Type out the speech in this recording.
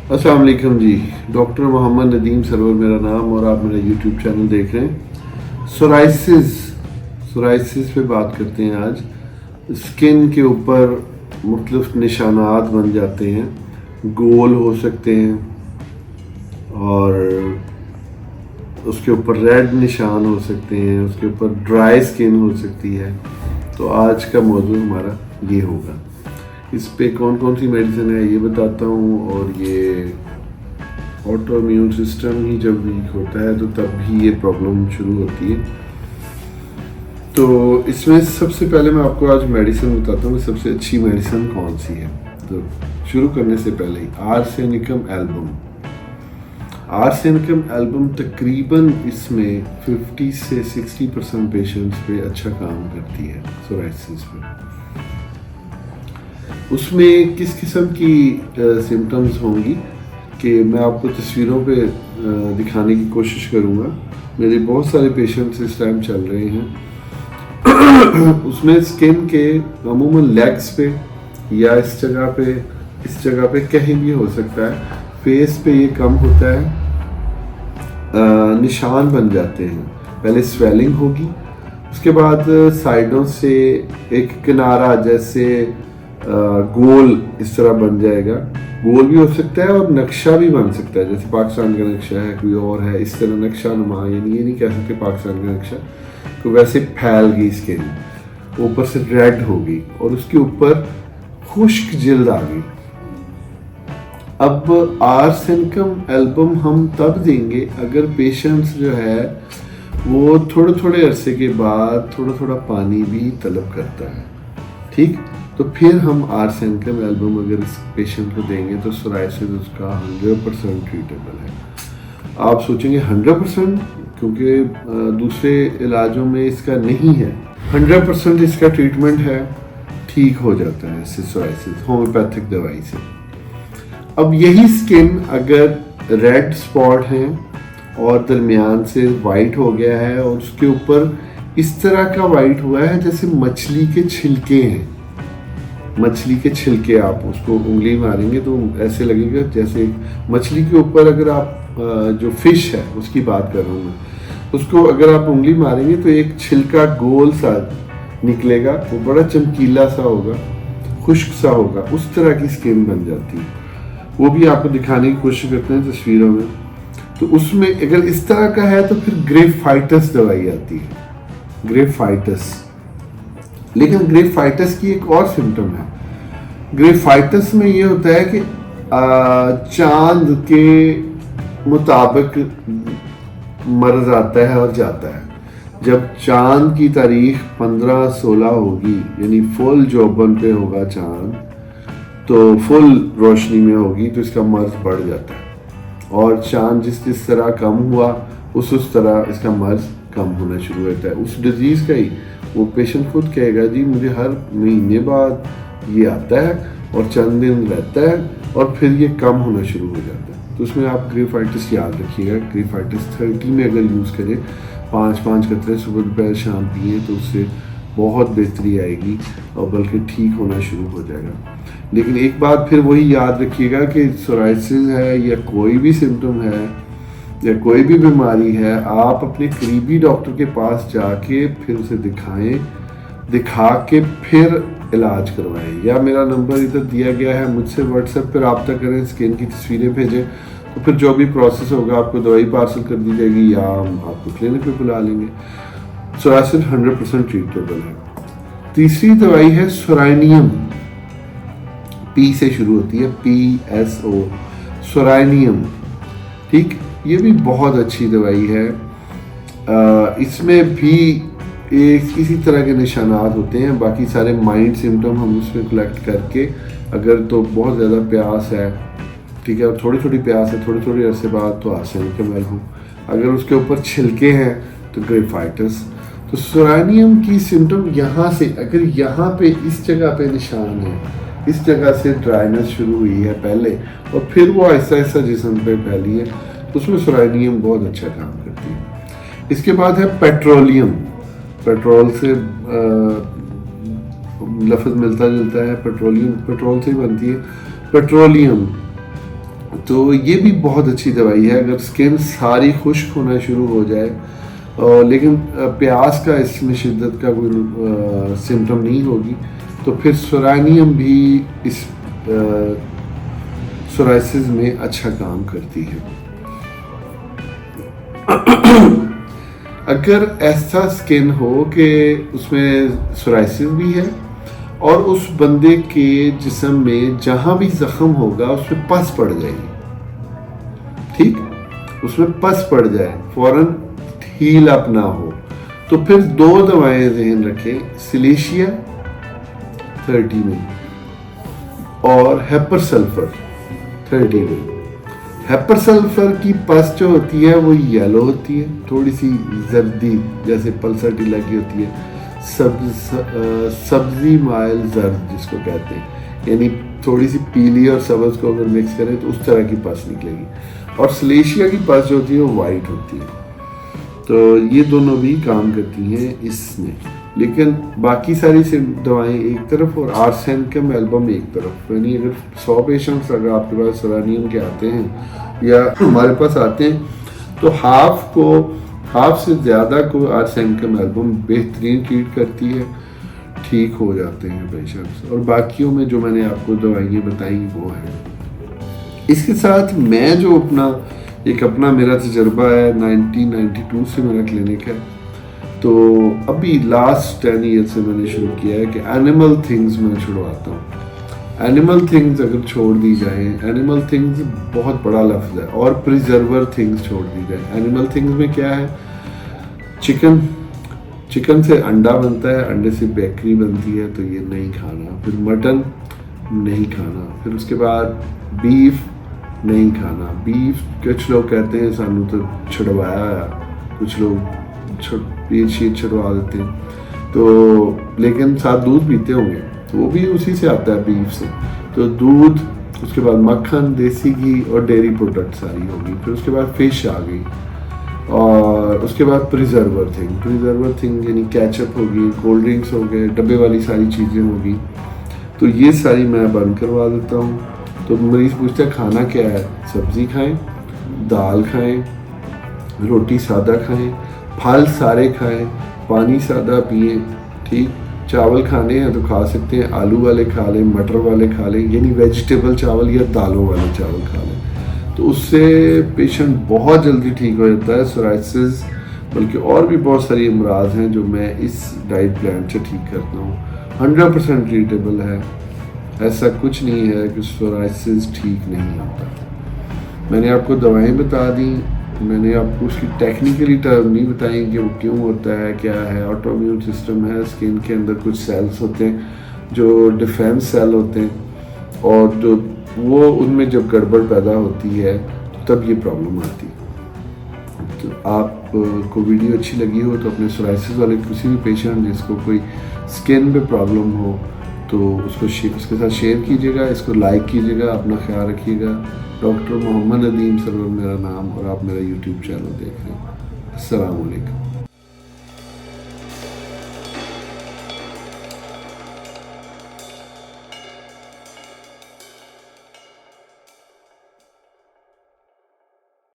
अस्सलाम वालेकुम जी। Doctor Mohammad Nadeem server मेरा नाम और आप मेरा यूट्यूब चैनल देख रहे हैं। सोराइसिस पे बात करते हैं आज। स्किन के ऊपर मुख्तलिफ निशानात बन जाते हैं, गोल हो सकते हैं और उसके ऊपर रेड निशान हो सकते हैं, उसके ऊपर ड्राई स्किन हो सकती है। तो आज का मौजूद हमारा ये होगा। इस पे कौन कौन सी मेडिसिन है ये बताता हूँ, और ये ऑटो इम्यून सिस्टम ही जब वीक होता है तो तब भी ये प्रॉब्लम शुरू होती है। तो इसमें सबसे पहले मैं आपको आज मेडिसिन बताता हूँ, सबसे अच्छी मेडिसिन कौन सी है। तो शुरू करने से पहले ही आर्सेनिकम एल्बम तकरीबन इसमें 50 से 60% पेशेंट्स पे अच्छा काम करती है सोराइसिस पे। उसमें किस किस्म की सिम्टम्स होंगी कि मैं आपको तस्वीरों पे दिखाने की कोशिश करूँगा। मेरे बहुत सारे पेशेंट्स इस टाइम चल रहे हैं। उसमें स्किन के अमूमन लेग्स पे या इस जगह पे कहीं भी हो सकता है। फेस पे ये कम होता है, निशान बन जाते हैं। पहले स्वेलिंग होगी, उसके बाद साइडों से एक किनारा जैसे गोल इस तरह बन जाएगा। गोल भी हो सकता है और नक्शा भी बन सकता है, जैसे पाकिस्तान का नक्शा है, कोई और है इस तरह नक्शा नुमा, यानी ये नहीं कह सकते पाकिस्तान का नक्शा। तो वैसे फैल गई स्किन, ऊपर से रेड होगी और उसके ऊपर खुश्क जिल्द आ गई। अब आर्सेनिकम एल्बम हम तब देंगे अगर पेशेंट्स जो है वो थोड़े थोड़े अरसे के बाद थोड़ा थोड़ा पानी भी तलब करता है, ठीक। तो फिर हम आर्सेनिकम एल्बम अगर इस पेशेंट को देंगे तो सोराइसिस उसका 100% ट्रीटेबल है। आप सोचेंगे 100%, क्योंकि दूसरे इलाजों में इसका नहीं है। 100% इसका ट्रीटमेंट है, ठीक हो जाता है इससे सोराइसिस होम्योपैथिक दवाई से। अब यही स्किन अगर रेड स्पॉट हैं और दरमियान से वाइट हो गया है और उसके ऊपर इस तरह का वाइट हुआ है जैसे मछली के छिलके हैं, मछली के छिलके, आप उसको उंगली मारेंगे तो ऐसे लगेगा जैसे मछली के ऊपर अगर आप जो फिश है उसकी बात कर रहा हूँ मैं, उसको अगर आप उंगली मारेंगे तो एक छिलका गोल सा निकलेगा, वो बड़ा चमकीला सा होगा, खुश्क सा होगा, उस तरह की स्किन बन जाती है। वो भी आपको दिखाने की कोशिश करते हैं तस्वीरों में। तो उसमें अगर इस तरह का है तो फिर ग्रेफाइटस दवाई आती है, ग्रेफाइटस। लेकिन ग्रेफाइटस की एक और सिम्टम है। ग्रेफाइटस में ये होता है कि चांद के मुताबिक मर्ज आता है और जाता है। जब चांद की तारीख 15-16 होगी, यानी फुल जोबन पे होगा चांद, तो फुल रोशनी में होगी, तो इसका मर्ज बढ़ जाता है। और चांद जिस तरह कम हुआ उस तरह इसका मर्ज कम होना शुरू होता है। उस डिजीज़ का ही वो पेशेंट खुद कहेगा जी मुझे हर महीने बाद ये आता है और चंद दिन रहता है और फिर ये कम होना शुरू हो जाता है। तो उसमें आप ग्रेफाइटिस याद रखिएगा। ग्रेफाइटिस 30 में अगर यूज़ करें, 5-5 कतरे सुबह दोपहर शाम पिए तो उससे बहुत बेहतरी आएगी और बल्कि ठीक होना शुरू हो जाएगा। लेकिन एक बात फिर वही याद रखिएगा कि सोराइसिस है या कोई भी सिम्टम है या कोई भी बीमारी है, आप अपने करीबी डॉक्टर के पास जाके फिर उसे दिखा के फिर इलाज करवाएं। या मेरा नंबर इधर दिया गया है, मुझसे व्हाट्सएप पर रब्ता करें, स्किन की तस्वीरें भेजें, तो फिर जो भी प्रोसेस होगा आपको दवाई पार्सल कर दी जाएगी या हम आपको क्लिनिक पे बुला लेंगे। सोराइसिस 100% ट्रीटेबल है। तीसरी दवाई है सोरानियम, पी से शुरू होती है, PSO, सोरानियम, ठीक। ये भी बहुत अच्छी दवाई है। इसमें भी किसी तरह के निशानात होते हैं, बाकी सारे माइंड सिम्टम हम उसमें कलेक्ट करके, अगर तो बहुत ज़्यादा प्यास है, ठीक है, और थोड़ी थोड़ी प्यास है थोड़ी थोड़ी अरसे बाद, तो आर्सेनिकम एल्बम। अगर उसके ऊपर छिलके हैं तो ग्रेफाइटस। तो सोरानियम की सिम्टम यहाँ से, अगर यहाँ पे इस जगह पे निशान है, इस जगह से ड्राइनेस शुरू हुई है पहले और फिर वो ऐसा ऐसा जिस्म पे फैली है, तो उसमें सोरानियम बहुत अच्छा काम करती है। इसके बाद है पेट्रोलियम। पेट्रोल से लफ्ज़ मिलता जुलता है, पेट्रोलियम पेट्रोल से ही बनती है। पेट्रोलियम तो ये भी बहुत अच्छी दवाई है अगर स्किन सारी खुश्क होना शुरू हो जाए, लेकिन प्यास का इसमें शिद्दत का कोई सिम्टम नहीं होगी, तो फिर सोरानियम भी इस सोराइसिस में अच्छा काम करती है। अगर ऐसा स्किन हो कि उसमें सोराइसिस भी है और उस बंदे के जिस्म में जहाँ भी ज़ख्म होगा उसमें पस पड़ जाएगी, ठीक, उसमें पस पड़ जाए, फ़ौरन हील अप ना हो, तो फिर 2 दवाएं ज़हन रखें, सिलेशिया 30 में और हेपर सल्फर 30 में। हेपर सल्फर की पस जो होती है वो येलो होती है, थोड़ी सी जर्दी जैसे पल्सर टीला की होती है, सब्जी माइल जर्द जिसको कहते हैं, यानी थोड़ी सी पीली और सब्ज को अगर मिक्स करें तो उस तरह की पस निकलेगी। और सिलेशिया की पस जो होती है वो वाइट होती है। तो ये दोनों भी काम करती हैं इसमें, लेकिन बाकी सारी दवाएं एक तरफ और आर्सेनिकम एल्बम एक तरफ। यानी अगर 100 पेशेंट्स अगर आपके पास सोरानियम के आते हैं या हमारे पास आते हैं तो हाफ से ज़्यादा को आर्सेनिकम एल्बम बेहतरीन ट्रीट करती है, ठीक हो जाते हैं पेशेंट्स। और बाकियों में जो मैंने आपको दवाइयाँ बताई वो है। इसके साथ मैं जो अपना मेरा तजर्बा है, 1992 से मेरा क्लिनिक है, तो अभी लास्ट 10 ईयर से मैंने शुरू किया है कि एनिमल थिंग्स मैं छुड़वाता हूँ। एनिमल थिंग्स अगर छोड़ दी जाए, एनिमल थिंग्स बहुत बड़ा लफ्ज़ है, और प्रिजर्वर थिंग्स छोड़ दी जाए। एनिमल थिंग्स में क्या है, चिकन से अंडा बनता है, अंडे से बेकरी बनती है, तो ये नहीं खाना। फिर मटन नहीं खाना, फिर उसके बाद बीफ नहीं खाना। बीफ कुछ लोग कहते हैं सानू तो छुड़वाया, कुछ लोग पीठ शीट छुड़वा देते हैं, तो लेकिन साथ दूध पीते होंगे, तो वो भी उसी से आता है, बीफ से। तो दूध, उसके बाद मक्खन, देसी घी और डेयरी प्रोडक्ट सारी होगी। फिर उसके बाद फिश आ गई, और उसके बाद प्रिजर्वर थिंग यानी केचप होगी, कोल्ड ड्रिंक्स हो गए, डब्बे वाली सारी चीज़ें होगी, तो ये सारी मैं बंद करवा देता हूँ। तो मरीज़ पूछते हैं खाना क्या है, सब्ज़ी खाएं, दाल खाएं, रोटी सादा खाएं, फल सारे खाएं, पानी सादा पिएं, ठीक, चावल खाने हैं तो खा सकते हैं, आलू वाले खा लें, मटर वाले खा लें, यानी वेजिटेबल चावल या दालों वाले चावल खा लें, तो उससे पेशेंट बहुत जल्दी ठीक हो जाता है। सोराइसिस बल्कि और भी बहुत सारी अमराज हैं जो मैं इस डाइट प्लान से ठीक करता हूँ, 100% ट्रीटेबल है। ऐसा कुछ नहीं है कि सोराइसिस ठीक नहीं होता। मैंने आपको दवाएं बता दी, मैंने आपको उसकी टेक्निकली टर्म नहीं बताई कि वो क्यों होता है, क्या है। ऑटोइम्यून सिस्टम है, स्किन के अंदर कुछ सेल्स होते हैं जो डिफेंस सेल होते हैं, और जो वो उनमें जब गड़बड़ पैदा होती है तब ये प्रॉब्लम आती है। तो आपको वीडियो अच्छी लगी हो तो अपने सोराइसिस वाले किसी भी पेशेंट जिसको कोई स्किन पे प्रॉब्लम हो तो उसके साथ शेयर कीजिएगा, इसको लाइक कीजिएगा, अपना ख्याल रखिएगा। डॉक्टर मोहम्मद नदीम सरवर मेरा नाम, और आप मेरा यूट्यूब चैनल देख रहे हैं। अस्सलाम वालेकुम।